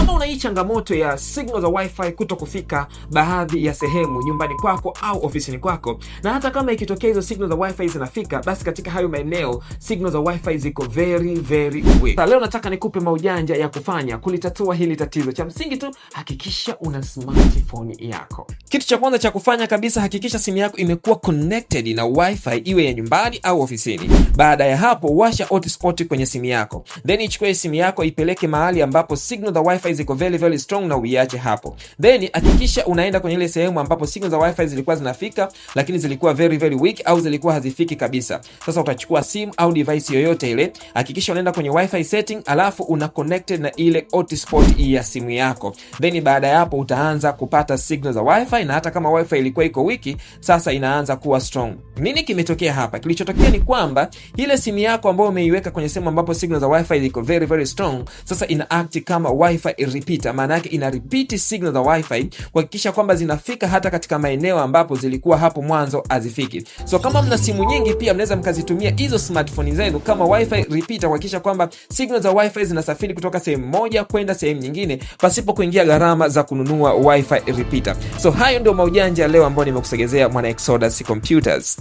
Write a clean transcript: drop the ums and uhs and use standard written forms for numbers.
kama una hii changamoto ya signal za wifi kuto kufika baadhi ya sehemu nyumbani kwako au ofisini kwako, na hata kama ikitokea hizo signal za wifi zinafika, basi katika hayo maeneo signal za wifi ziko very weak. Leo nataka nikupe maujanja ya kufanya kulitatua hili tatizo. Cha msingi tu hakikisha una smartphone yako. Kitu cha kwanza cha kufanya kabisa, hakikisha simu yako imekuwa connected na wifi, iwe ya nyumbani au ofisini. Baada ya hapo, washa hotspot kwenye simu yako, then ichukue simu yako ipeleke mahali ambapo signal za wifi ziko very strong na uiache hapo. Then hakikisha unaenda kwenye ile sehemu ambapo signal za wifi zilikuwa zinafika lakini zilikuwa very weak au zilikuwa hazifiki kabisa. Sasa utachukua simu au device yoyote ile, hakikisha unaenda kwenye wifi setting, alafu una connected na ile hotspot ya simu yako. Then baada ya hapo utaanza kupata signal za wifi, na hata kama wifi ilikuwa iko wiki, sasa inaanza kuwa strong. Nini kimetokea hapa? Kilichotokea ni kwamba ile simu yako ambayo umeiweka kwenye sehemu ambapo signal za wifi ziko very strong, sasa ina act kama wifi repeater. Maana yake ina repeat signal za wifi kuhakikisha kwamba zinafika hata katika maeneo ambapo zilikuwa hapo mwanzo hazifiki. So kama mna simu nyingi, pia mnaweza mkazitumia hizo smartphone zenu kama wifi repeater kuhakikisha kwamba signal za wifi zinasafiri kutoka sehemu moja kwenda sehemu nyingine pasipo kuingia gharama za kununua wifi repeater. So hayo ndio maujanja leo ambao nimekusogezea mwana Exodus Computers.